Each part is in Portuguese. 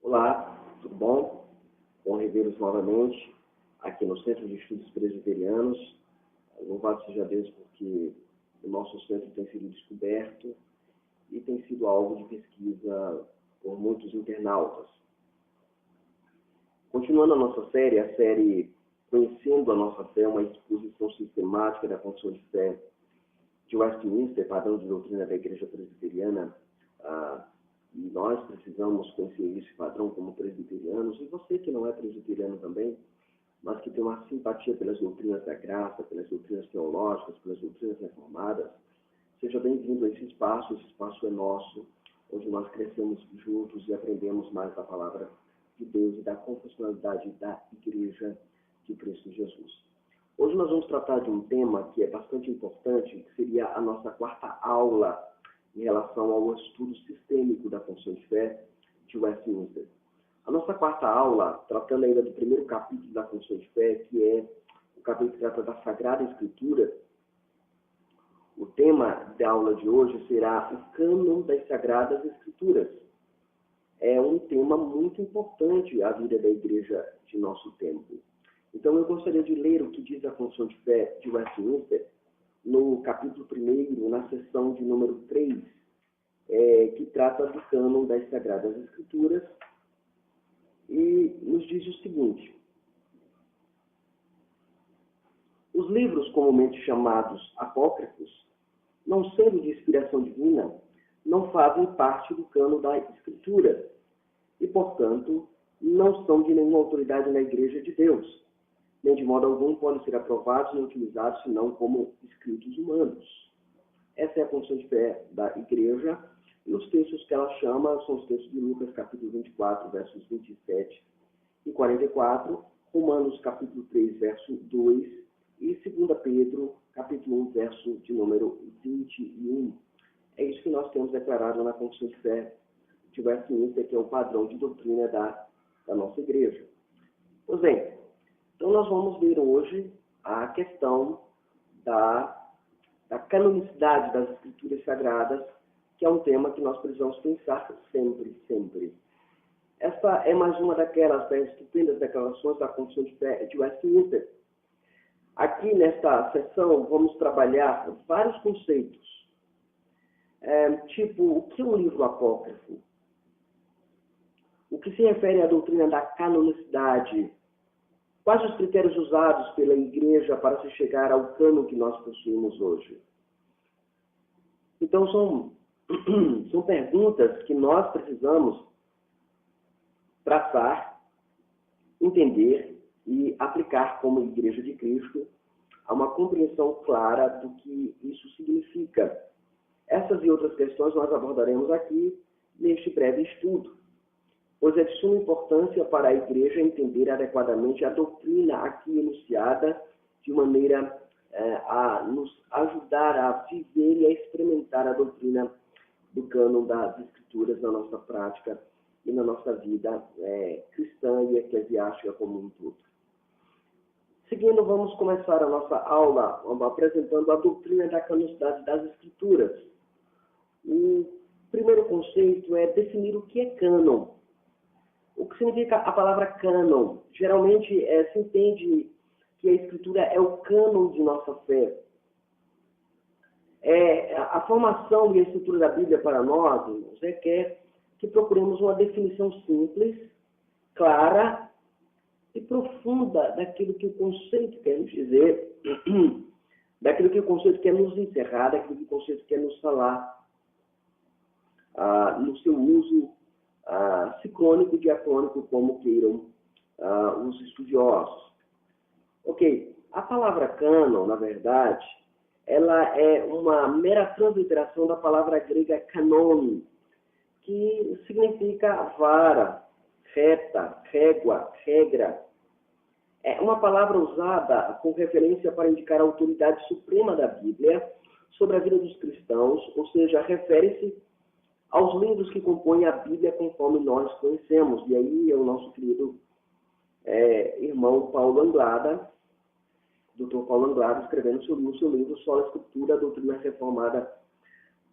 Olá, tudo bom? Bom revê-los novamente aqui no Centro de Estudos Presbiterianos. Louvado seja Deus porque o nosso centro tem sido descoberto e tem sido alvo de pesquisa por muitos internautas. Continuando a nossa série, a série Conhecendo a Nossa Fé, uma exposição sistemática da Confissão de Fé de Westminster, padrão de doutrina da Igreja Presbiteriana. E nós precisamos conhecer esse padrão como presbiterianos, e você que não é presbiteriano também, mas que tem uma simpatia pelas doutrinas da graça, pelas doutrinas teológicas, pelas doutrinas reformadas, seja bem-vindo a esse espaço é nosso, onde nós crescemos juntos e aprendemos mais da palavra de Deus e da confessionalidade da Igreja de Cristo Jesus. Hoje nós vamos tratar de um tema que é bastante importante, que seria a nossa quarta aula em relação ao estudo sistêmico da Confissão de Fé de Westminster. A nossa quarta aula, tratando ainda do primeiro capítulo da Confissão de Fé, que é o capítulo que trata da Sagrada Escritura, o tema da aula de hoje será o cânon das Sagradas Escrituras. É um tema muito importante à vida da Igreja de nosso tempo. Então eu gostaria de ler o que diz a Confissão de Fé de Westminster, no capítulo 1, na seção de número 3, que trata do cânon das Sagradas Escrituras, e nos diz o seguinte: os livros comumente chamados apócrifos, não sendo de inspiração divina, não fazem parte do cânon da Escritura e, portanto, não são de nenhuma autoridade na Igreja de Deus, nem de modo algum podem ser aprovados nem utilizados senão como escritos humanos. Essa é a Confissão de Fé da Igreja, e os textos que ela chama são os textos de Lucas, capítulo 24, versos 27 e 44, Romanos, capítulo 3, verso 2, e 2 Pedro, capítulo 1, verso de número 21. É isso que nós temos declarado na Confissão de Fé de Westminster, que é o padrão de doutrina da nossa Igreja. Pois bem, então nós vamos ver hoje a questão da canonicidade das Escrituras Sagradas, que é um tema que nós precisamos pensar sempre. Essa é mais uma daquelas estupendas declarações da Confissão de Fé de Westminster. Aqui nesta sessão vamos trabalhar vários conceitos, tipo o que é um livro apócrifo, o que se refere à doutrina da canonicidade, quais os critérios usados pela Igreja para se chegar ao cânon que nós possuímos hoje. Então, são perguntas que nós precisamos traçar, entender e aplicar como Igreja de Cristo a uma compreensão clara do que isso significa. Essas e outras questões nós abordaremos aqui neste breve estudo, pois é de suma importância para a Igreja entender adequadamente a doutrina aqui enunciada, de maneira a nos ajudar a viver e a experimentar a doutrina do cânon das Escrituras na nossa prática e na nossa vida cristã e eclesiástica como um todo. Seguindo, vamos começar a nossa aula apresentando a doutrina da canonicidade das Escrituras. O primeiro conceito é definir o que é cânon. O que significa a palavra cânon? Geralmente se entende que a Escritura é o cânon de nossa fé. A formação e a estrutura da Bíblia para nós, irmãos, requer que procuremos uma definição simples, clara e profunda daquilo que o conceito quer nos dizer, daquilo que o conceito quer nos encerrar, daquilo que o conceito quer nos falar, no seu uso sincrônico, diacrônico, como queiram os estudiosos. Ok, a palavra cânon, na verdade, ela é uma mera transliteração da palavra grega kanon, que significa vara, reta, régua, regra. É uma palavra usada com referência para indicar a autoridade suprema da Bíblia sobre a vida dos cristãos, ou seja, refere-se aos livros que compõem a Bíblia conforme nós conhecemos. E aí é o nosso querido irmão Paulo Anglada, Dr. Paulo Anglada, escrevendo no seu livro Sola Escritura, a doutrina reformada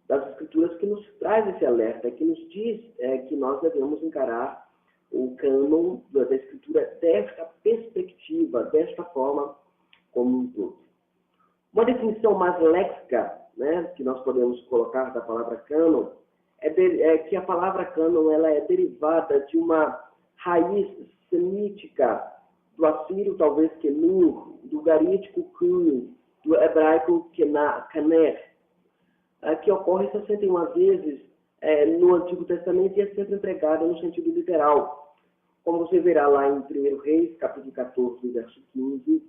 das Escrituras, que nos traz esse alerta, que nos diz que nós devemos encarar o cânon da Escritura desta perspectiva, desta forma como um todo. Uma definição mais léxica, né, que nós podemos colocar da palavra cânon é que a palavra cânon ela é derivada de uma raiz semítica do assírio, talvez Kenur, do garítico Kun, do hebraico Kaner, que ocorre 61 vezes no Antigo Testamento e é sempre empregada no sentido literal. Como você verá lá em 1 Reis, capítulo 14, verso 15,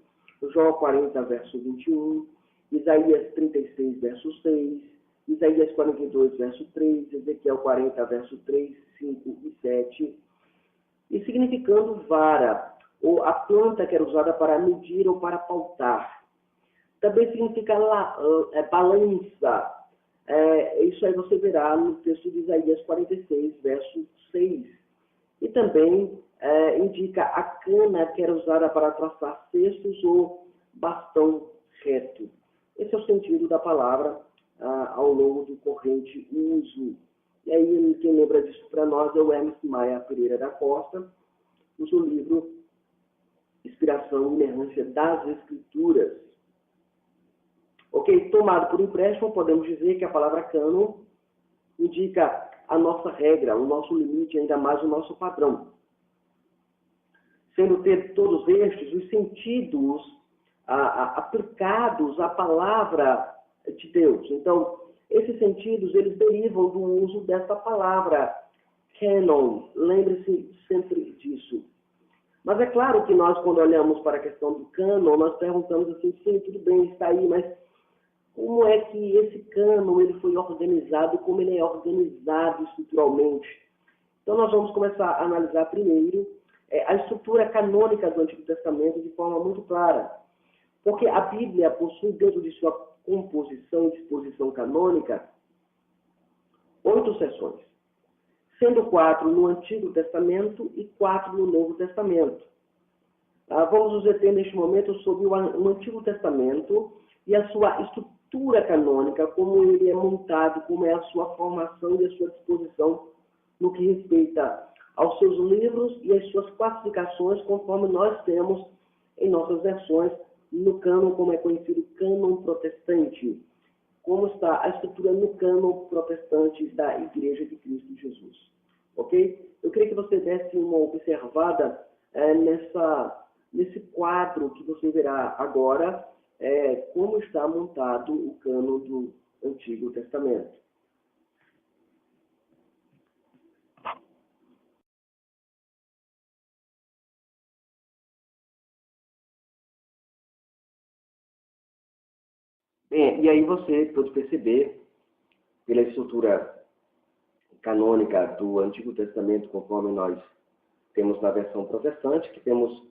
Jó 40, verso 21, Isaías 36, verso 6, Isaías 42, verso 3, Ezequiel 40, verso 3, 5 e 7, e significando vara, ou a planta que era usada para medir ou para pautar. Também significa balança. Isso aí você verá no texto de Isaías 46, verso 6. E também indica a cana que era usada para traçar cestos ou bastão reto. Esse é o sentido da palavra ao longo do corrente uso. E aí, quem lembra disso para nós é o Hermes Maia Pereira da Costa, no seu livro Inspiração e Inerrância das Escrituras. Ok, tomado por empréstimo, podemos dizer que a palavra cânon indica a nossa regra, o nosso limite, ainda mais o nosso padrão. Sendo ter todos estes os sentidos aplicados à palavra de Deus. Então, esses sentidos, eles derivam do uso dessa palavra, canon. Lembre-se sempre disso. Mas é claro que nós, quando olhamos para a questão do cânon, nós perguntamos assim, sim, tudo bem, está aí, mas como é que esse cânon ele foi organizado, como ele é organizado estruturalmente? Então, nós vamos começar a analisar primeiro a estrutura canônica do Antigo Testamento de forma muito clara. Porque a Bíblia possui, dentro de sua composição e disposição canônica, 8 seções, sendo 4 no Antigo Testamento e 4 no Novo Testamento. Vamos nos deter neste momento sobre o Antigo Testamento e a sua estrutura canônica, como ele é montado, como é a sua formação e a sua disposição no que respeita aos seus livros e as suas classificações, conforme nós temos em nossas versões, no cânon, como é conhecido, cânon protestante. Como está a estrutura no cânon protestante da Igreja de Cristo Jesus. Ok? Eu queria que você desse uma observada nesse quadro que você verá agora, como está montado o cânon do Antigo Testamento. Bem, e aí você pode perceber, pela estrutura canônica do Antigo Testamento, conforme nós temos na versão protestante, que temos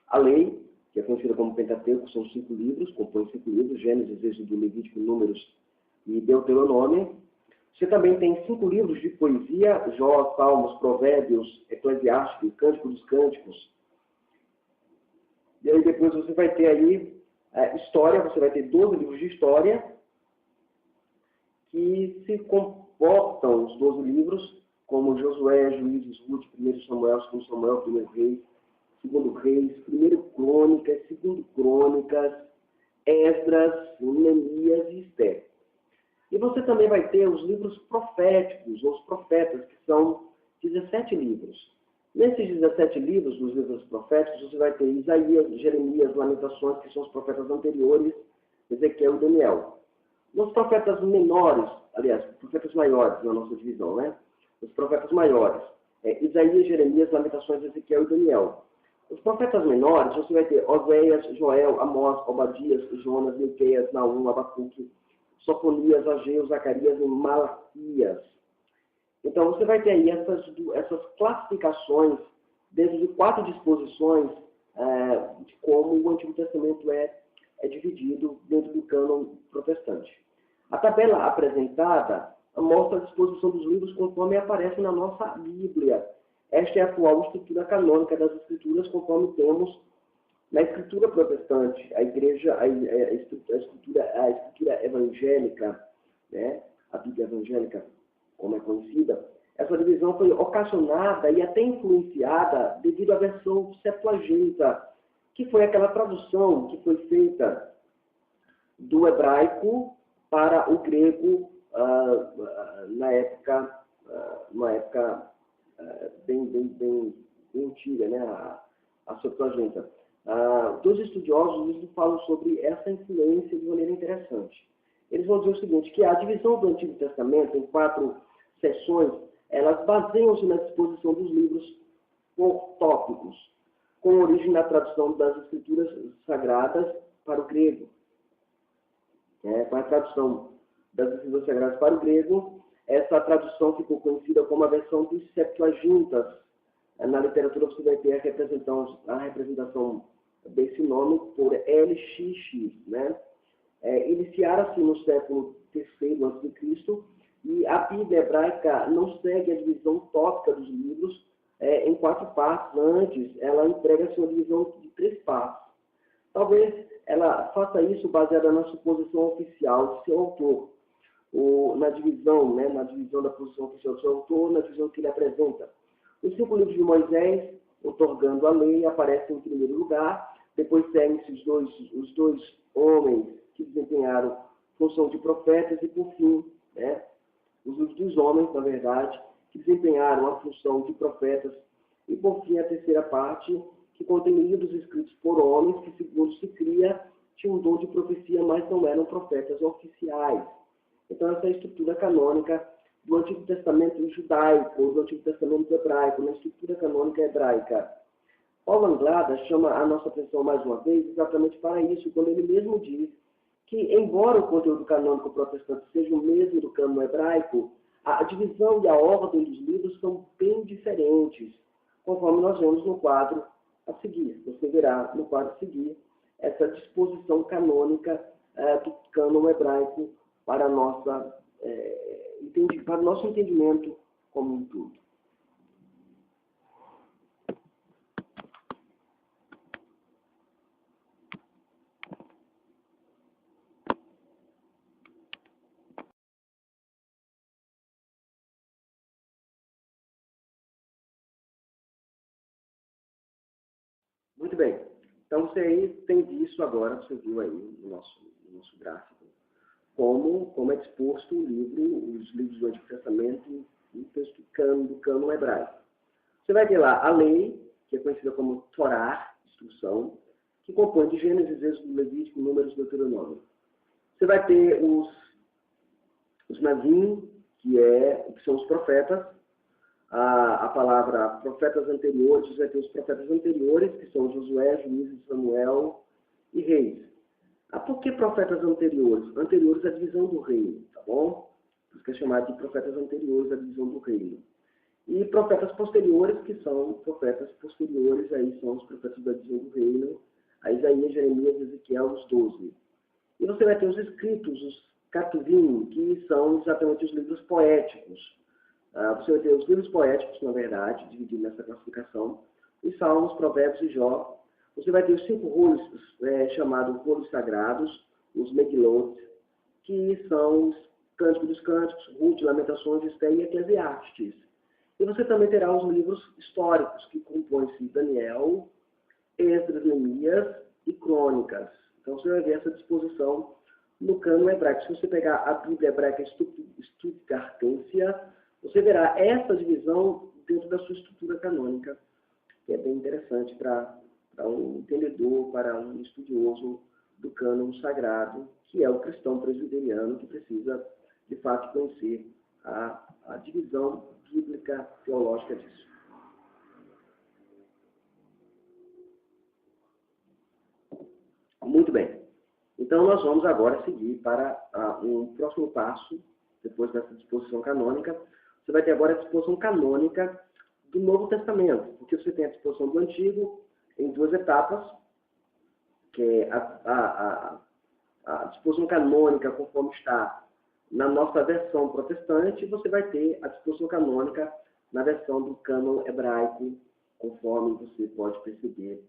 a lei, que é conhecida como Pentateuco, são 5 livros, compõe 5 livros, Gênesis, Êxodo, Levítico, Números e Deuteronômio. Você também tem 5 livros de poesia, Jó, Salmos, Provérbios, Eclesiástico, Cântico dos Cânticos. E aí depois você vai ter aí história, você vai ter 12 livros de história, que se comportam, os 12 livros, como Josué, Juízes, Ruth, 1 Samuel, 2 Samuel, 1 Reis, 2 Reis, 1 Crônicas, 2 Crônicas, Esdras, Neemias e Esther. E você também vai ter os livros proféticos, ou os profetas, que são 17 livros. Nesses 17 livros, nos livros proféticos, você vai ter Isaías, Jeremias, Lamentações, que são os profetas anteriores, Ezequiel e Daniel. Nos profetas menores, aliás, profetas maiores na nossa divisão, né? Os profetas maiores, Isaías, Jeremias, Lamentações, Ezequiel e Daniel. Os profetas menores, você vai ter Oséias, Joel, Amós, Obadias, Jonas, Miqueias, Naum, Abacuque, Sofonias, Ageu, Zacarias e Malaquias. Então, você vai ter aí essas classificações dentro de 4 disposições de como o Antigo Testamento é dividido dentro do cânon protestante. A tabela apresentada mostra a disposição dos livros conforme aparece na nossa Bíblia. Esta é a atual estrutura canônica das Escrituras, conforme temos na Escritura protestante, a Escritura evangélica, né? A Bíblia evangélica, como é conhecida, Essa divisão foi ocasionada e até influenciada devido à versão Septuaginta, que foi aquela tradução que foi feita do hebraico para o grego na época bem antiga, né? A Septuaginta. Dois estudiosos eles falam sobre essa influência de maneira interessante. Eles vão dizer o seguinte, que a divisão do Antigo Testamento em 4 seções, elas baseiam-se na disposição dos livros por tópicos, com origem na tradução das Escrituras Sagradas para o grego. Com a tradução das Escrituras Sagradas para o grego, essa tradução ficou conhecida como a versão dos Septuagintas. Na literatura você vai ter a representação desse nome por LXX, né? Iniciaram-se no século III a.C., e a Bíblia hebraica não segue a divisão tópica dos livros em 4 partes. Antes, ela emprega-se uma divisão de 3 partes. Talvez ela faça isso baseada na suposição oficial de seu autor, na divisão da posição oficial do seu autor, na divisão que ele apresenta. Os 5 livros de Moisés, outorgando a lei, aparecem em primeiro lugar, depois seguem-se os dois homens que desempenharam função de profetas, e por fim, os livros dos homens, na verdade, que desempenharam a função de profetas, e por fim a terceira parte, que contém livros escritos por homens que, segundo se cria, tinham um dom de profecia, mas não eram profetas oficiais. Então essa é a estrutura canônica do Antigo Testamento judaico, ou do Antigo Testamento hebraico, na estrutura canônica hebraica. Paulo Anglada chama a nossa atenção mais uma vez exatamente para isso, quando ele mesmo diz que, embora o conteúdo canônico protestante seja o mesmo do cânon hebraico, a divisão e a ordem dos livros são bem diferentes, conforme nós vemos no quadro a seguir. Você verá no quadro a seguir essa disposição canônica do cânon hebraico para o nosso entendimento como um todo. Muito bem. Então, você aí tem visto agora, você viu aí no nosso gráfico, como é disposto os livros do Antigo Testamento no texto do cânon hebraico. Você vai ter lá a lei, que é conhecida como Torá, instrução, que compõe de Gênesis, Êxodo, Levítico, Números e Deuteronômio. Você vai ter os Navim, que são os profetas. A palavra profetas anteriores, você vai ter os profetas anteriores, que são Josué, Juízes, Samuel e Reis. Por que profetas anteriores? Anteriores à divisão do reino, tá bom? Por isso que é chamado de profetas anteriores à divisão do reino. E profetas posteriores, que são profetas posteriores, aí são os profetas da divisão do reino, a Isaías, Jeremias, Ezequiel, os 12. E você vai ter os escritos, os Ketuvim, que são exatamente os livros poéticos. Você vai ter os livros poéticos, na verdade, divididos nessa classificação, os Salmos, Provérbios e Jó. Você vai ter os 5 rolos chamados rolos sagrados, os Megilot, que são os Cânticos dos Cânticos, Ruth, Lamentações, Esther e Eclesiastes. E você também terá os livros históricos, que compõem-se Daniel, Esdras, Neemias e Crônicas. Então você vai ver essa disposição no cânon hebraico. Se você pegar a Bíblia hebraica Stuttgartensia, você verá essa divisão dentro da sua estrutura canônica, que é bem interessante para um entendedor, para um estudioso do cânon sagrado, que é o cristão presbiteriano, que precisa, de fato, conhecer a divisão bíblica teológica disso. Muito bem. Então, nós vamos agora seguir para um próximo passo, depois dessa disposição canônica. Você vai ter agora a disposição canônica do Novo Testamento, porque você tem a disposição do Antigo em 2 etapas, que é a disposição canônica conforme está na nossa versão protestante, e você vai ter a disposição canônica na versão do cânon hebraico, conforme você pode perceber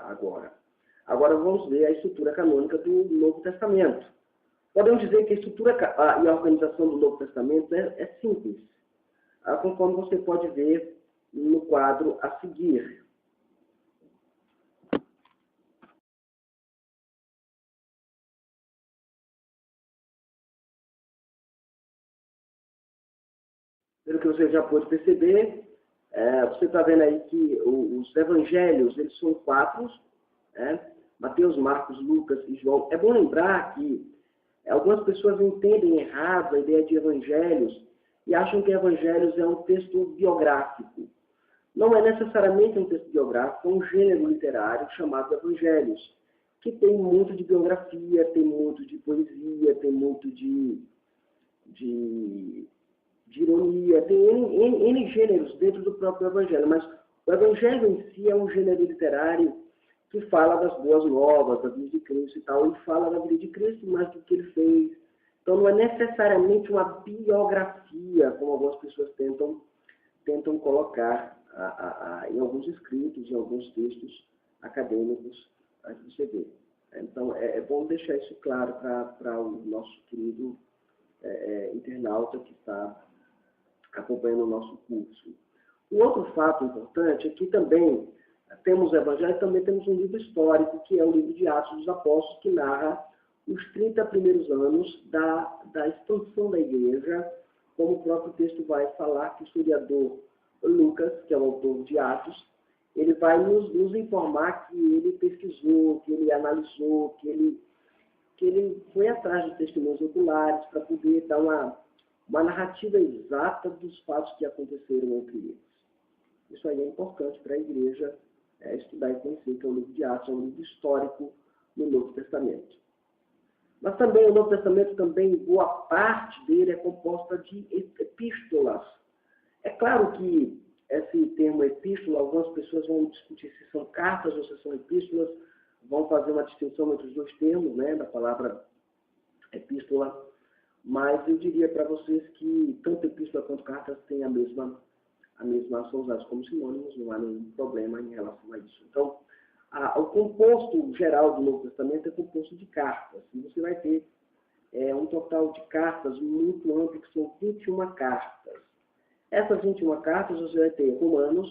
agora. Agora vamos ver a estrutura canônica do Novo Testamento. Podemos dizer que a estrutura e a organização do Novo Testamento é simples, conforme você pode ver no quadro a seguir. Pelo que você já pôde perceber, você está vendo aí que os evangelhos, eles são 4, né? Mateus, Marcos, Lucas e João. É bom lembrar que algumas pessoas entendem errado a ideia de evangelhos e acham que evangelhos é um texto biográfico. Não é necessariamente um texto biográfico, é um gênero literário chamado evangelhos, que tem muito de biografia, tem muito de poesia, tem muito de ironia, tem N gêneros dentro do próprio evangelho, mas o evangelho em si é um gênero literário que fala das boas novas, da vida de Cristo e tal, e fala da vida de Cristo mais do que ele fez. Então não é necessariamente uma biografia, como algumas pessoas tentam colocar em alguns escritos, em alguns textos acadêmicos, a você ver. Então é bom deixar isso claro para o nosso querido internauta que está acompanhando o nosso curso. Um outro fato importante é que também temos o Evangelho e também temos um livro histórico, que é o livro de Atos dos Apóstolos, que narra os 30 primeiros anos da expansão da igreja, como o próprio texto vai falar, que o historiador Lucas, que é o autor de Atos, ele vai nos informar que ele pesquisou, que ele analisou, que ele foi atrás de testemunhos oculares para poder dar uma narrativa exata dos fatos que aconteceram entre eles. Isso aí é importante para a igreja estudar e conhecer, que é o livro de Atos, é um livro histórico no Novo Testamento. Mas também o Novo Testamento, também, boa parte dele é composta de epístolas. É claro que esse termo epístola, algumas pessoas vão discutir se são cartas ou se são epístolas, vão fazer uma distinção entre os dois termos, né, da palavra epístola, mas eu diria para vocês que tanto epístola quanto cartas têm são usados como sinônimos, não há nenhum problema em relação a isso. Então, o composto geral do Novo Testamento é composto de cartas, e você vai ter um total de cartas muito amplo, que são 21 cartas. Essas 21 cartas você vai ter Romanos,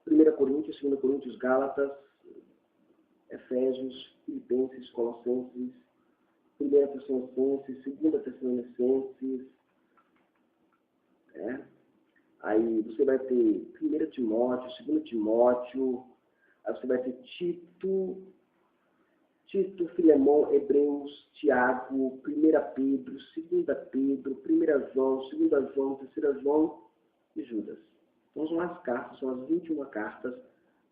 1 Coríntios, 2 Coríntios, Gálatas, Efésios, Filipenses, Colossenses, 1 Tessalonicenses, 2 Tessalonicenses, Aí você vai ter 1 Timóteo, 2 Timóteo, aí você vai ter Tito, Filemão, Hebreus, Tiago, 1 Pedro, 2 Pedro, 1 João, 2 João, 3 João e Judas. Então são as cartas, são as 21 cartas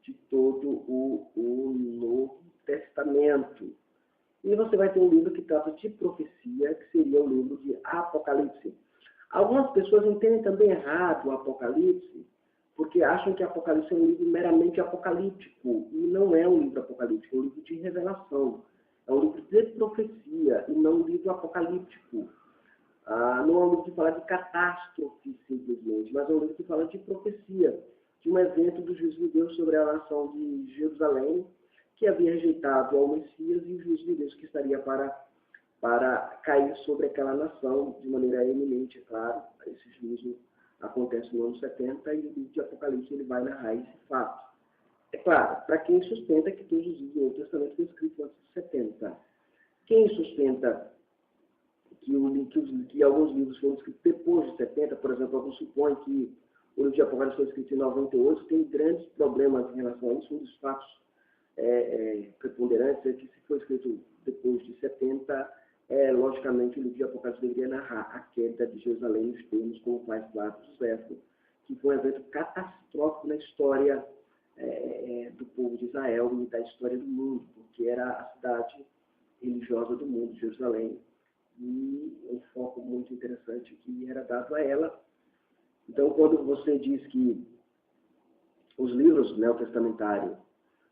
de todo o Novo Testamento. E você vai ter um livro que trata de profecia, que seria o livro de Apocalipse. Algumas pessoas entendem também errado o Apocalipse, porque acham que Apocalipse é um livro meramente apocalíptico, e não é um livro apocalíptico, é um livro de revelação. É um livro de profecia, e não um livro apocalíptico. Não é um livro que fala de catástrofe, simplesmente, mas é um livro que fala de profecia, de um evento do juízo de Deus sobre a nação de Jerusalém, que havia rejeitado ao Messias, e o juízo de Deus que estaria para cair sobre aquela nação de maneira eminente, é claro. Esse juízo acontece no ano 70 e o livro de Apocalipse ele vai narrar esse fato. É claro, para quem sustenta que todos os livros do Novo Testamento foram escritos antes de 70. Quem sustenta que alguns livros foram escritos depois de 70, por exemplo, alguns supõem que o livro de Apocalipse foi escrito em 98, tem grandes problemas em relação a isso. Um dos fatos preponderantes é que se foi escrito depois de 70, logicamente o livro de Apocalipse deveria narrar a queda de Jerusalém nos termos como faz claro Joséfo, que foi um evento catastrófico na história do povo de Israel e da história do mundo, porque era a cidade religiosa do mundo, Jerusalém, e um foco muito interessante que era dado a ela. Então, quando você diz que os livros neotestamentários,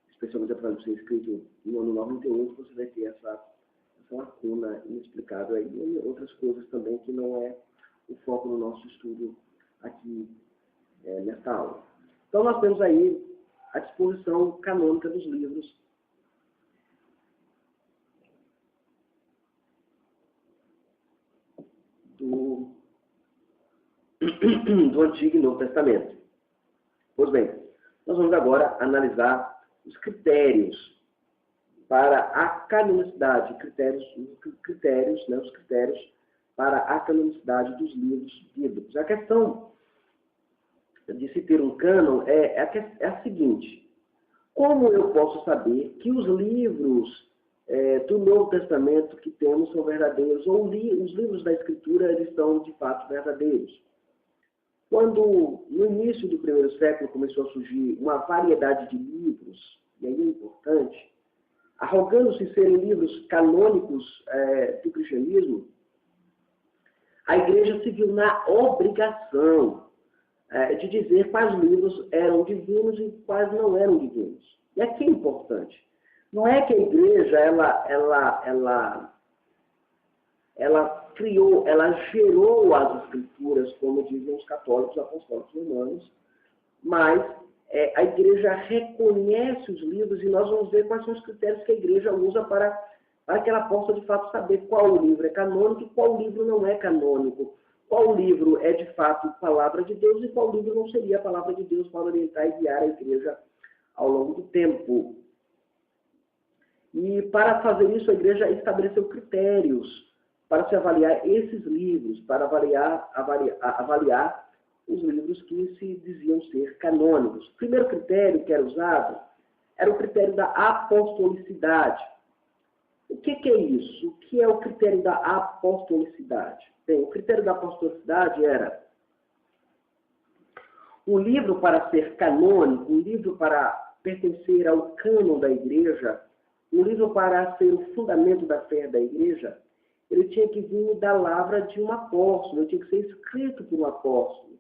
especialmente a Apocalipse escrito no ano 98, você vai ter essa lacuna inexplicável aí, e outras coisas também que não é o foco do nosso estudo aqui nesta aula. Então, nós temos aí a disposição canônica dos livros. do Antigo e Novo Testamento. Pois bem, nós vamos agora analisar os critérios para a canonicidade, os critérios para a canonicidade dos livros bíblicos. A questão de se ter um cânon é a seguinte: como eu posso saber que os livros do Novo Testamento que temos são verdadeiros, ou os livros da Escritura eles são de fato verdadeiros? Quando no início do primeiro século começou a surgir uma variedade de livros, e aí é importante, arrogando-se serem livros canônicos do cristianismo, a igreja se viu na obrigação de dizer quais livros eram divinos e quais não eram divinos. E aqui é importante. Não é que a igreja ela criou, ela gerou as escrituras, como dizem os católicos apostólicos romanos, mas a igreja reconhece os livros e nós vamos ver quais são os critérios que a igreja usa para que ela possa de fato saber qual livro é canônico e qual livro não é canônico, qual livro é de fato palavra de Deus e qual livro não seria a palavra de Deus para orientar e guiar a igreja ao longo do tempo. E para fazer isso, a igreja estabeleceu critérios para se avaliar esses livros, para avaliar os livros que se diziam ser canônicos. O primeiro critério que era usado era o critério da apostolicidade. O que é isso? O que é o critério da apostolicidade? Bem, o critério da apostolicidade era um livro para ser canônico, um livro para pertencer ao cânon da igreja, um livro para ser o fundamento da fé da igreja, ele tinha que vir da lavra de um apóstolo, ele tinha que ser escrito por um apóstolo,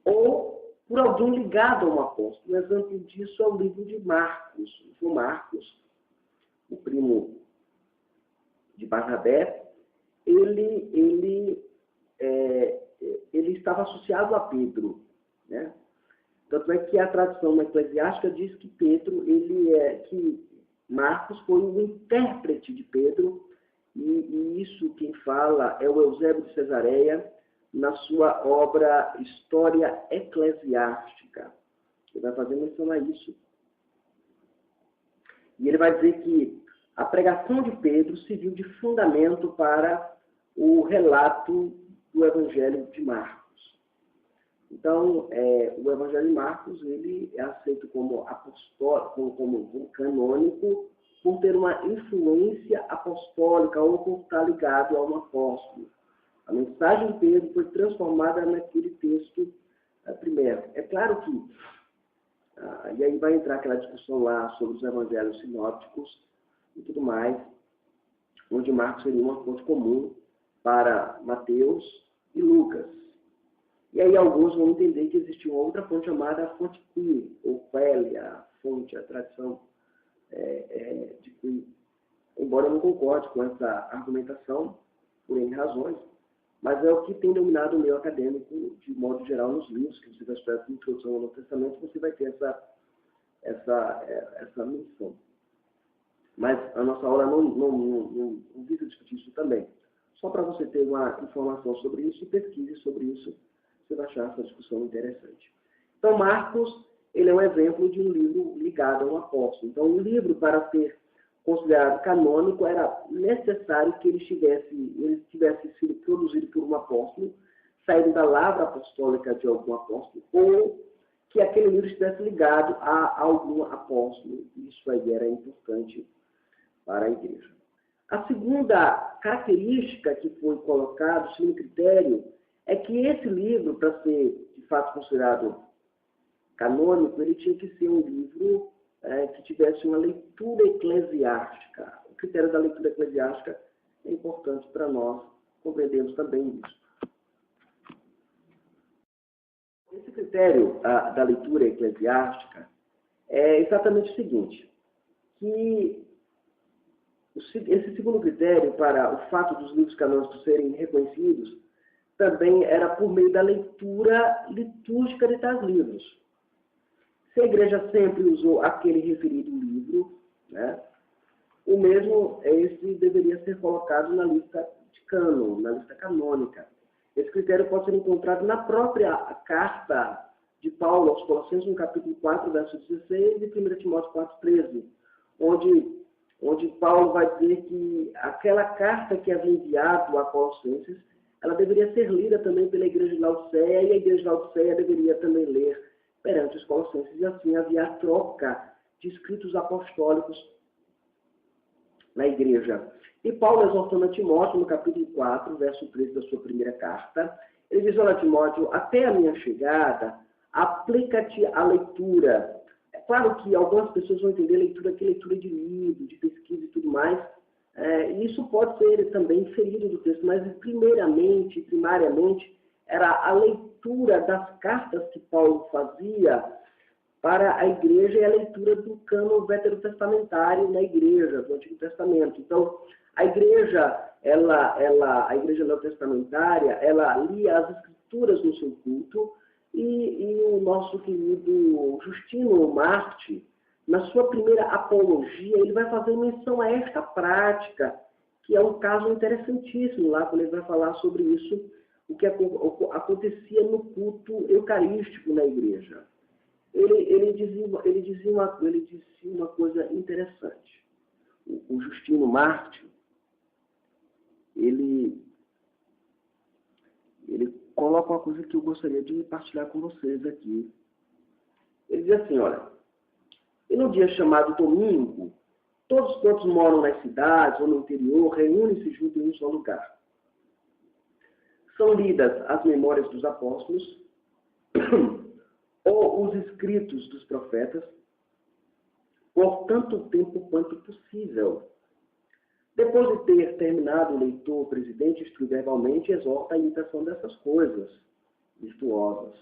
ou por alguém ligado a um apóstolo. Um exemplo disso é o livro de Marcos. João Marcos, o primo de Barnabé, ele estava associado a Pedro, né? Tanto é que a tradição eclesiástica diz que que Marcos foi o intérprete de Pedro, e isso quem fala é o Eusébio de Cesareia, na sua obra História Eclesiástica. Ele vai fazer menção a isso. E ele vai dizer que a pregação de Pedro serviu de fundamento para o relato do Evangelho de Marcos. Então, o Evangelho de Marcos ele é aceito como apostólico, como canônico, por ter uma influência apostólica ou por estar ligado a um apóstolo. A mensagem de Pedro foi transformada naquele texto primeiro. É claro que, e aí vai entrar aquela discussão lá sobre os evangelhos sinópticos e tudo mais, onde Marcos seria uma fonte comum para Mateus e Lucas. E aí alguns vão entender que existia uma outra fonte chamada a fonte queer, ou Quélia, a fonte, a tradição de queer. Embora eu não concorde com essa argumentação, por N razões, mas é o que tem dominado o meio acadêmico, de modo geral, nos livros, que você vai estudar com introdução ao Novo Testamento, você vai ter essa menção. Mas a nossa aula não visa discutir isso também. Só para você ter uma informação sobre isso, pesquise sobre isso, você vai achar essa discussão interessante. Então, Marcos, ele é um exemplo de um livro ligado a um apóstolo. Então, um livro, para ser considerado canônico, era necessário que ele tivesse sido produzido por um apóstolo, saído da lavra apostólica de algum apóstolo, ou que aquele livro estivesse ligado a algum apóstolo. Isso aí era importante para a igreja. A segunda característica que foi colocada, o segundo critério, é que esse livro, para ser de fato considerado canônico, ele tinha que ser um livro que tivesse uma leitura eclesiástica. O critério da leitura eclesiástica é importante para nós compreendermos também isso. Esse critério da leitura eclesiástica é exatamente o seguinte, que esse segundo critério para o fato dos livros canônicos serem reconhecidos também era por meio da leitura litúrgica de tais livros. Se a igreja sempre usou aquele referido livro, né, o mesmo esse deveria ser colocado na lista de cânon, na lista canônica. Esse critério pode ser encontrado na própria carta de Paulo aos Colossenses, no capítulo 4, verso 16, e 1 Timóteo 4, 13, onde Paulo vai dizer que aquela carta que havia enviado a Colossenses, ela deveria ser lida também pela igreja de Laodiceia, e a igreja de Laodiceia deveria também ler perante os Colossenses, e assim havia a troca de escritos apostólicos na igreja. E Paulo, exortando a Timóteo, no capítulo 4, verso 13 da sua primeira carta, ele diz: olha, Timóteo, até a minha chegada, aplica-te à leitura. É claro que algumas pessoas vão entender leitura que é leitura de livro, de pesquisa e tudo mais, e isso pode ser também inferido do texto, mas primariamente, era a leitura das cartas que Paulo fazia para a igreja e a leitura do cânon veterotestamentário na igreja, do Antigo Testamento. Então, a igreja neotestamentária, ela lia as escrituras no seu culto, e o nosso querido Justino Marte, na sua primeira apologia, ele vai fazer menção a esta prática, que é um caso interessantíssimo lá, quando ele vai falar sobre isso, o que acontecia no culto eucarístico na igreja. Ele dizia uma coisa interessante. O Justino Marte, ele coloca uma coisa que eu gostaria de partilhar com vocês aqui. Ele diz assim, olha, e no dia chamado domingo, todos quantos moram nas cidades ou no interior reúnem-se juntos em um só lugar. São lidas as memórias dos apóstolos ou os escritos dos profetas por tanto tempo quanto possível. Depois de ter terminado, o leitor, o presidente, instrui verbalmente e exorta a imitação dessas coisas virtuosas.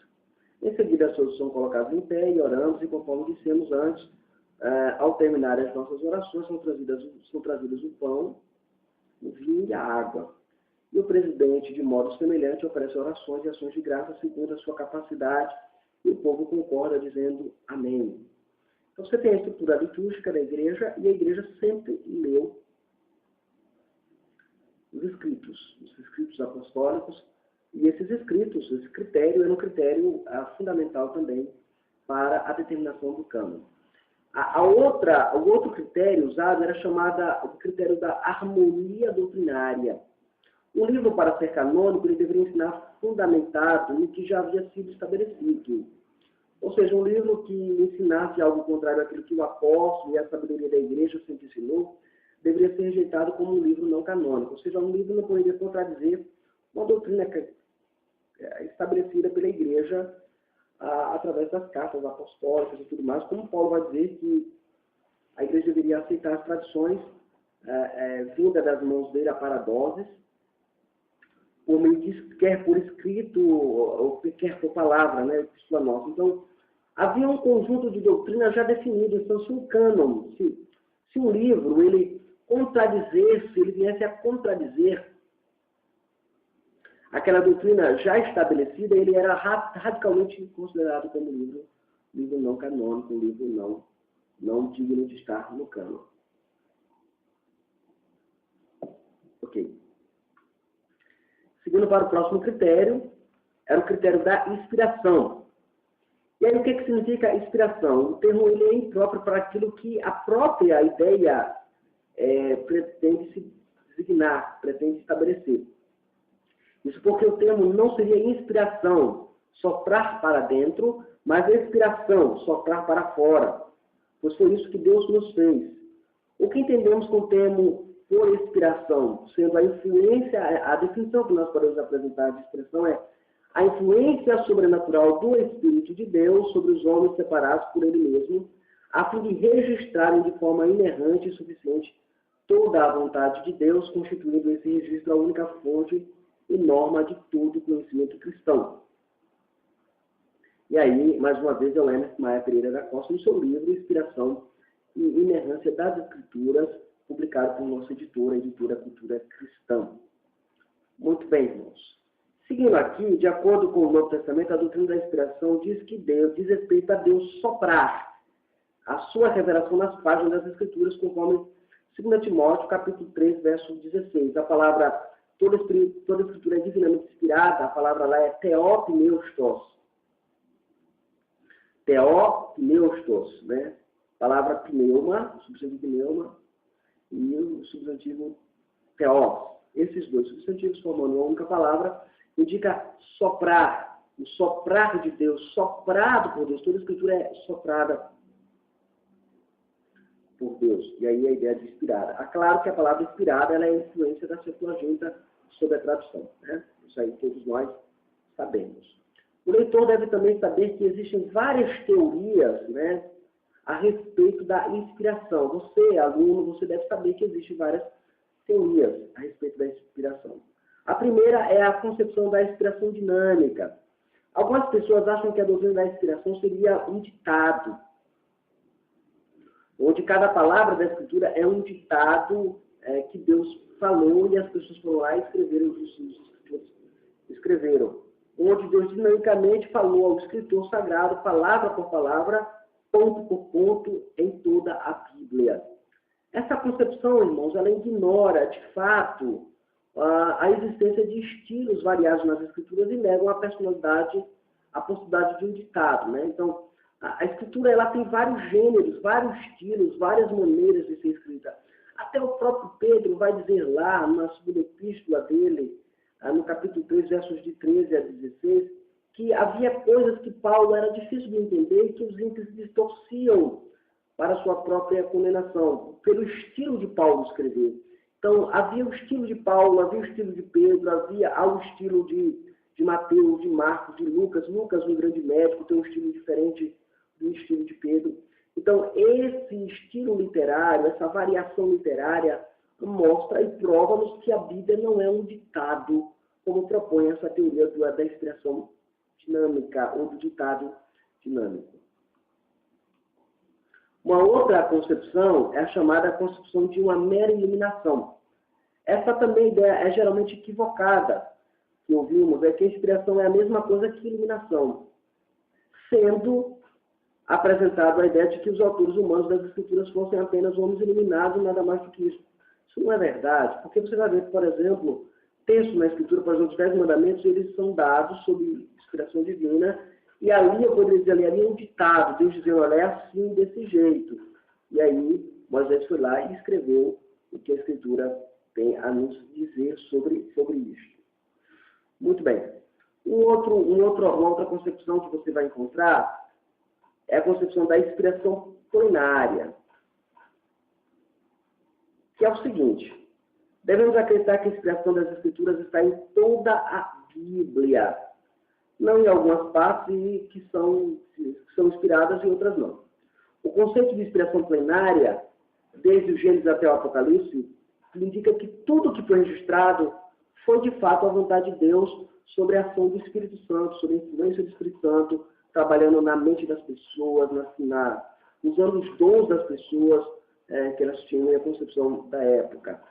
Em seguida, as pessoas são colocadas em pé e oramos, e conforme dissemos antes, ao terminar as nossas orações, são trazidas o pão, o vinho e a água. E o presidente, de modo semelhante, oferece orações e ações de graça segundo a sua capacidade, e o povo concorda dizendo amém. Então você tem a estrutura litúrgica da igreja, e a igreja sempre leu os escritos apostólicos, e esses escritos, esse critério era um critério fundamental também para a determinação do cânon. O outro critério usado era o critério da harmonia doutrinária. Um livro, para ser canônico, ele deveria ensinar fundamentado no que já havia sido estabelecido. Ou seja, um livro que ensinasse algo contrário àquilo que o apóstolo e a sabedoria da igreja sempre ensinou, deveria ser rejeitado como um livro não canônico. Ou seja, um livro não poderia contradizer uma doutrina estabelecida pela igreja através das cartas apostólicas e tudo mais, como Paulo vai dizer que a igreja deveria aceitar as tradições vindas das mãos dele a paradoses, por meio de, quer por escrito, ou quer por palavra, né, epístola nossa. Então, havia um conjunto de doutrinas já definido. Então, se um cânon, se um livro, ele contradizesse, ele viesse a contradizer aquela doutrina já estabelecida, ele era radicalmente considerado como livro não canônico, um livro não digno de estar no cânon. Ok. Seguindo para o próximo critério, era o critério da inspiração. E aí, o que significa inspiração? O termo ele é impróprio para aquilo que a própria ideia pretende se designar, pretende estabelecer. Isso porque o termo não seria inspiração, soprar para dentro, mas inspiração, soprar para fora. Pois foi isso que Deus nos fez. O que entendemos com o termo por inspiração, sendo a influência, a definição que nós podemos apresentar de expressão é a influência sobrenatural do Espírito de Deus sobre os homens separados por Ele mesmo, a fim de registrarem de forma inerrante e suficiente toda a vontade de Deus, constituindo esse registro a única fonte e norma de todo o conhecimento cristão. E aí, mais uma vez, o Emerson Maia Pereira da Costa, no seu livro Inspiração e Inerrância das Escrituras, publicado por nossa editora, a editora Cultura Cristã. Muito bem, irmãos. Seguindo aqui, de acordo com o Novo Testamento, a doutrina da inspiração diz que Deus diz respeito a Deus soprar a sua revelação nas páginas das Escrituras, conforme 2 Timóteo, capítulo 3, verso 16. A palavra toda escritura é divinamente inspirada, a palavra lá é theopneustos. Theopneustos, né? Palavra pneuma, substantivo pneuma, e o substantivo theos. Esses dois substantivos formando uma única palavra indica soprar, o soprar de Deus, soprado por Deus. Toda escritura é soprada por Deus. E aí a ideia de inspirada. É claro que a palavra inspirada ela é a influência da Septuaginta sobre a tradução, né? Isso aí todos nós sabemos. O leitor deve também saber que existem várias teorias, né, a respeito da inspiração. Você, aluno, você deve saber que existem várias teorias a respeito da inspiração. A primeira é a concepção da inspiração dinâmica. Algumas pessoas acham que a doutrina da inspiração seria um ditado, onde cada palavra da Escritura é um ditado que Deus falou e as pessoas foram lá e escreveram, os escritores escreveram. Onde Deus dinamicamente falou ao escritor sagrado, palavra por palavra, ponto por ponto, em toda a Bíblia. Essa concepção, irmãos, ela ignora, de fato, a existência de estilos variados nas Escrituras e negam a possibilidade de um ditado, né? Então, a Escritura ela tem vários gêneros, vários estilos, várias maneiras de ser escrita. Até o próprio Pedro vai dizer lá, na segunda epístola dele, no capítulo 3, versos de 13 a 16, que havia coisas que Paulo era difícil de entender e que os índices distorciam para sua própria condenação, pelo estilo de Paulo escrever. Então, havia o estilo de Paulo, havia o estilo de Pedro, havia o estilo de Mateus, de Marcos, de Lucas. Lucas, um grande médico, tem um estilo diferente do estilo de Pedro. Então, esse estilo literário, essa variação literária, mostra e prova-nos que a Bíblia não é um ditado, como propõe essa teoria da inspiração dinâmica ou do ditado dinâmico. Uma outra concepção é a chamada concepção de uma mera iluminação. Essa também ideia é geralmente equivocada, que ouvimos, é que a inspiração é a mesma coisa que iluminação, sendo apresentado a ideia de que os autores humanos das Escrituras fossem apenas homens iluminados e nada mais do que isso. Isso não é verdade, porque você vai ver, por exemplo, textos na Escritura, por exemplo, os 10 mandamentos, eles são dados sob inspiração divina, e ali, eu poderia dizer, ali é um ditado, Deus dizendo, olha, é assim, desse jeito. E aí, Moisés foi lá e escreveu o que a Escritura tem a nos dizer sobre isso. Muito bem. Uma outra concepção que você vai encontrar é a concepção da inspiração plenária, que é o seguinte: devemos acreditar que a inspiração das Escrituras está em toda a Bíblia, não em algumas partes que são inspiradas e outras não. O conceito de inspiração plenária, desde o Gênesis até o Apocalipse, indica que tudo que foi registrado foi de fato a vontade de Deus sobre a ação do Espírito Santo, sobre a influência do Espírito Santo, trabalhando na mente das pessoas, usando os dons das pessoas que elas tinham e a concepção da época.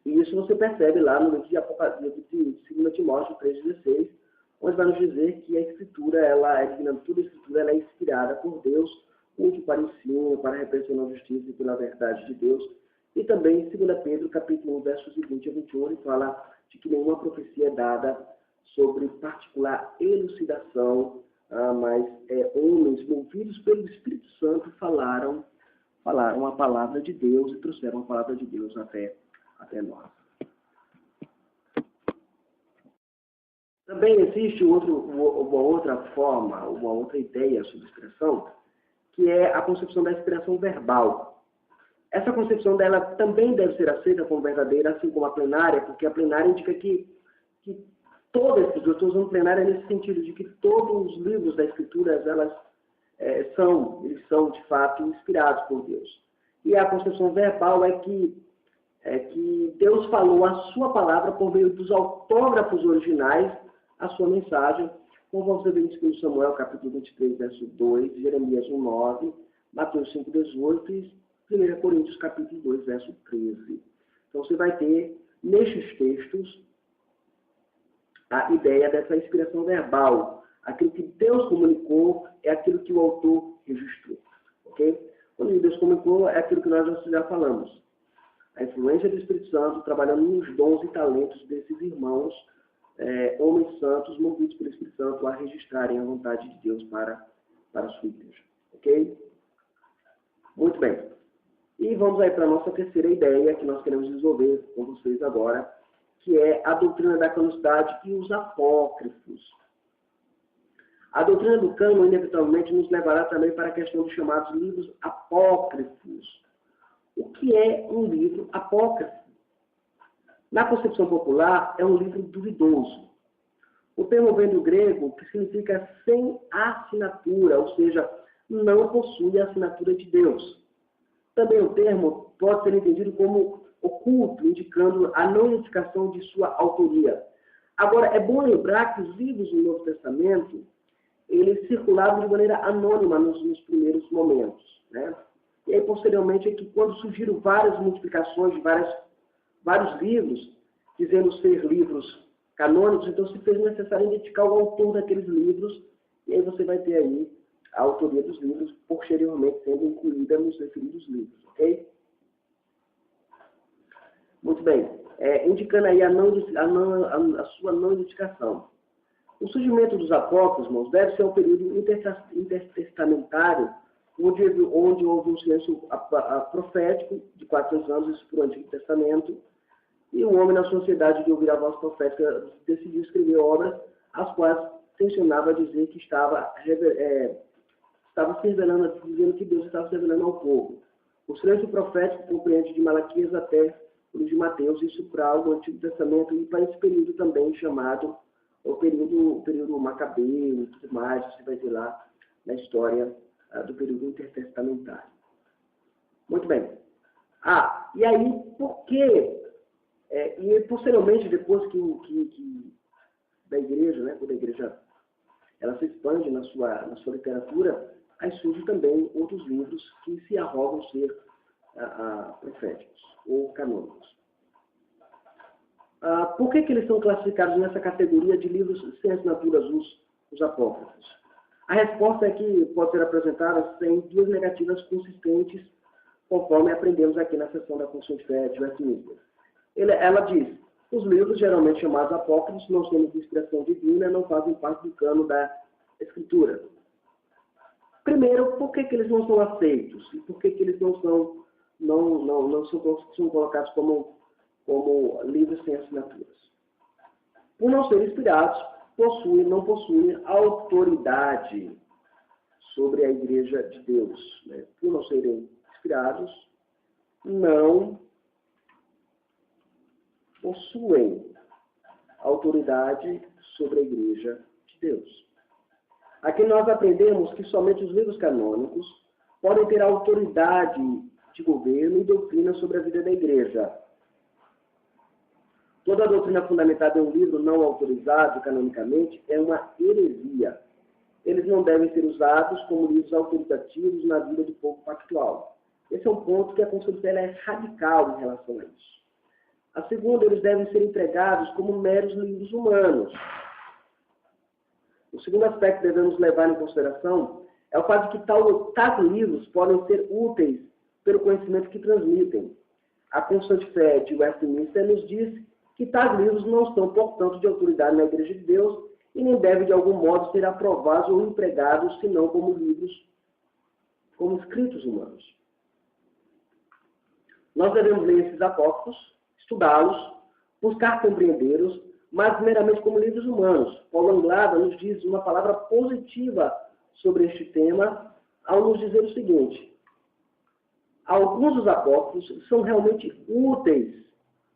E isso você percebe lá no livro de 2 Timóteo 3,16, onde vai nos dizer que a Escritura, toda a Escritura ela é inspirada por Deus, útil para ensino, para repreensão na justiça e pela verdade de Deus. E também em 2 Pedro, capítulo 1, versos 20 a 21, ele fala de que nenhuma profecia é dada sobre particular elucidação, mas homens movidos pelo Espírito Santo falaram a palavra de Deus e trouxeram a palavra de Deus até nós. Também existe uma outra forma, uma outra ideia sobre inspiração, que é a concepção da inspiração verbal. Essa concepção dela também deve ser aceita como verdadeira, assim como a plenária, porque a plenária indica que toda a Escritura, estou usando plenária nesse sentido, de que todos os livros da Escritura, eles são, de fato, inspirados por Deus. E a concepção verbal é que Deus falou a sua palavra por meio dos autógrafos originais, a sua mensagem, como vamos ver em 2 Samuel, capítulo 23, verso 2, Jeremias 1, 9, Mateus 5, 18 e 1 Coríntios, capítulo 2, verso 13. Então, você vai ter, nestes textos, a ideia dessa inspiração verbal. Aquilo que Deus comunicou é aquilo que o autor registrou. Ok? Quando Deus comunicou, é aquilo que nós já falamos. a influência do Espírito Santo trabalhando nos dons e talentos desses irmãos, homens santos, movidos pelo Espírito Santo a registrarem a vontade de Deus para a sua igreja. Ok? Muito bem. E vamos aí para a nossa terceira ideia que nós queremos desenvolver com vocês agora, que é a doutrina da canonicidade e os apócrifos. A doutrina do cânon, inevitavelmente, nos levará também para a questão dos chamados livros apócrifos. O que é um livro apócrifo? Na concepção popular, é um livro duvidoso. O termo vem do grego, que significa sem assinatura, ou seja, não possui a assinatura de Deus. Também o termo pode ser entendido como oculto, indicando a não identificação de sua autoria. Agora, é bom lembrar que os livros do Novo Testamento, eles circulavam de maneira anônima nos primeiros momentos, né? E aí, posteriormente, é que quando surgiram várias multiplicações de vários livros, dizendo ser livros canônicos, então se fez necessário identificar o autor daqueles livros, e aí você vai ter aí a autoria dos livros, posteriormente sendo incluída nos referidos livros, ok? Muito bem. Indicando aí a sua não identificação. O surgimento dos apócrifos, irmãos, deve ser um período intertestamentário, onde houve um silêncio profético de 400 anos, isso para o Antigo Testamento, e o homem, na sociedade de ouvir a voz profética, decidiu escrever obras, as quais tensionava dizer que estava se revelando, dizendo que Deus estava se revelando ao povo. O silêncio profético compreende de Malaquias até o livro de Mateus, isso para o Antigo Testamento, e para esse período também chamado o período macabeu e tudo mais, você vai ver lá na história do período intertestamentário. Muito bem. E aí, por quê? E posteriormente, depois da igreja, né, quando a igreja ela se expande na sua literatura, aí surgem também outros livros que se arrogam ser proféticos ou canônicos. Por que eles são classificados nessa categoria de livros sem assinaturas, os apócrifos? A resposta é que pode ser apresentada sem duas negativas consistentes, conforme aprendemos aqui na sessão da Confissão de Fé de Westminster. Ela diz: os livros geralmente chamados apócrifos, não sendo de inspiração divina, não fazem parte do cano da Escritura. Primeiro, por que eles não são aceitos? E por que eles não são colocados como livros sem assinaturas? Por não serem inspirados, não possuem autoridade sobre a Igreja de Deus. Né? Por não serem inspirados, não possuem autoridade sobre a Igreja de Deus. Aqui nós aprendemos que somente os livros canônicos podem ter autoridade de governo e doutrina sobre a vida da Igreja. Toda a doutrina fundamentada em um livro não autorizado canonicamente é uma heresia. Eles não devem ser usados como livros autoritativos na vida do povo pactual. Esse é um ponto que a Confissão de Fé é radical em relação a isso. A segunda, eles devem ser empregados como meros livros humanos. O segundo aspecto que devemos levar em consideração é o fato de que tais livros podem ser úteis pelo conhecimento que transmitem. A Confissão de Fé de Westminster nos diz que tais livros não são, portanto, de autoridade na Igreja de Deus e nem devem, de algum modo, ser aprovados ou empregados, senão como livros, como escritos humanos. Nós devemos ler esses apócrifos, estudá-los, buscar compreendê-los, mas meramente como livros humanos. Paulo Anglada nos diz uma palavra positiva sobre este tema, ao nos dizer o seguinte: alguns dos apócrifos são realmente úteis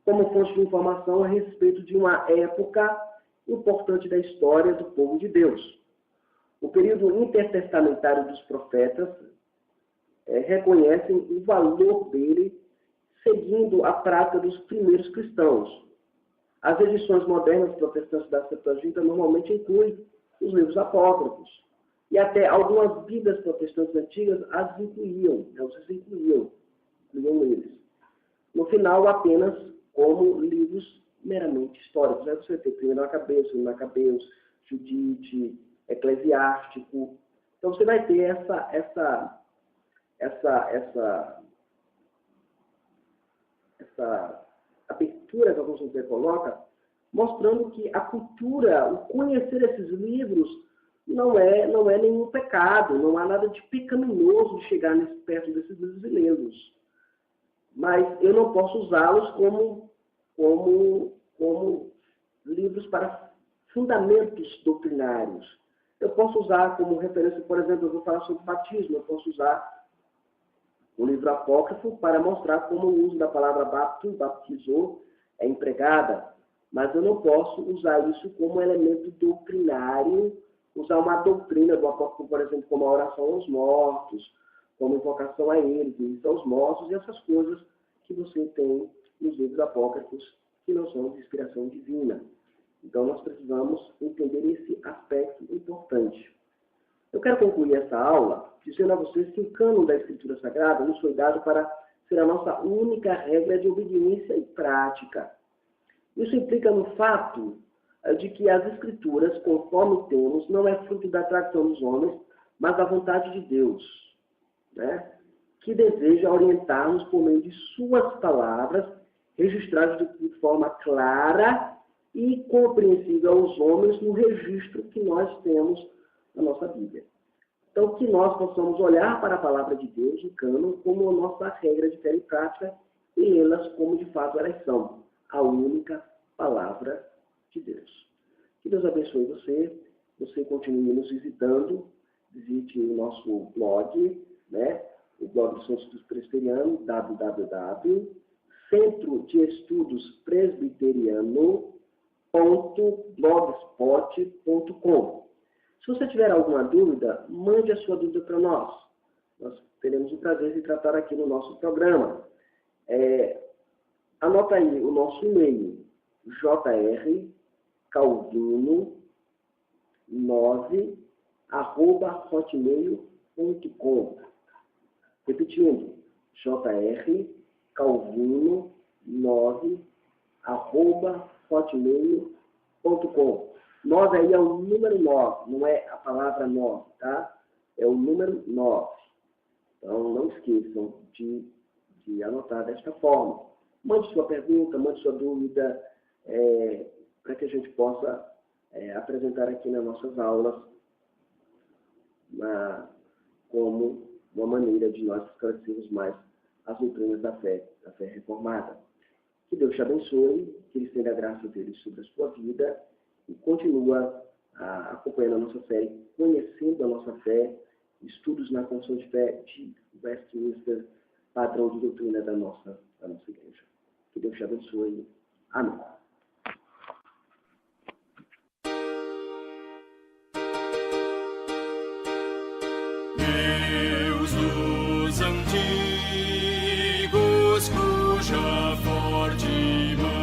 como fonte de informação a respeito de uma época importante da história do povo de Deus. O período intertestamentário dos profetas reconhecem o valor dele seguindo a prática dos primeiros cristãos. As edições modernas protestantes da Septuaginta normalmente incluem os livros apócrifos. E até algumas Bíblias protestantes antigas as incluíam eles. No final, apenas como livros meramente históricos. Aí você tem primeiro Macabeus, segundo Macabeus, Judite, Eclesiástico. Então você vai ter essa abertura que a Consulta coloca, mostrando que a cultura, o conhecer esses livros, não é nenhum pecado, não há nada de pecaminoso de chegar perto desses livros e lê-los. Mas eu não posso usá-los como livros para fundamentos doutrinários. Eu posso usar como referência, por exemplo, eu vou falar sobre batismo, eu posso usar o livro apócrifo para mostrar como o uso da palavra baptizou, é empregada, mas eu não posso usar isso como elemento doutrinário, usar uma doutrina do apócrifo, por exemplo, como a oração aos mortos, como invocação a eles, missa aos mortos, e essas coisas que você tem nos livros apócrifos que não são de inspiração divina. Então, nós precisamos entender esse aspecto importante. Eu quero concluir essa aula dizendo a vocês que o cânon da Escritura Sagrada nos foi dado para ser a nossa única regra de obediência e prática. Isso implica no fato de que as Escrituras, conforme temos, não é fruto da tradição dos homens, mas da vontade de Deus, né? Que deseja orientar-nos por meio de suas palavras, registradas de forma clara e compreensível aos homens no registro que nós temos na nossa Bíblia. Então, que nós possamos olhar para a palavra de Deus, o cânon, como a nossa regra de fé e prática e lê-las como de fato elas são, a única palavra de Deus. Que Deus abençoe você continue nos visitando, visite o nosso blog, né? O blog do Centro de Estudos Presbiteriano, www.centrodeestudopresbiteriano.blogspot.com. Se você tiver alguma dúvida, mande a sua dúvida para nós. Nós teremos o prazer de tratar aqui no nosso programa. Anota aí o nosso e-mail, jrcalvino9@hotmail.com. Repetindo, jrcalvino9@hotmail.com. 9 aí é o número 9, não é a palavra 9, tá? É o número 9. Então, não esqueçam de anotar desta forma. Mande sua pergunta, mande sua dúvida, para que a gente possa apresentar aqui nas nossas aulas como uma maneira de nós esclarecermos mais as doutrinas da fé reformada. Que Deus te abençoe, que Ele estenda a graça dele sobre a sua vida e continua acompanhando a nossa série, conhecendo a nossa fé, estudos na Confissão de Fé de Westminster, padrão de doutrina da nossa igreja. Que Deus te abençoe. Amém. Deus dos antigos, cuja forte mão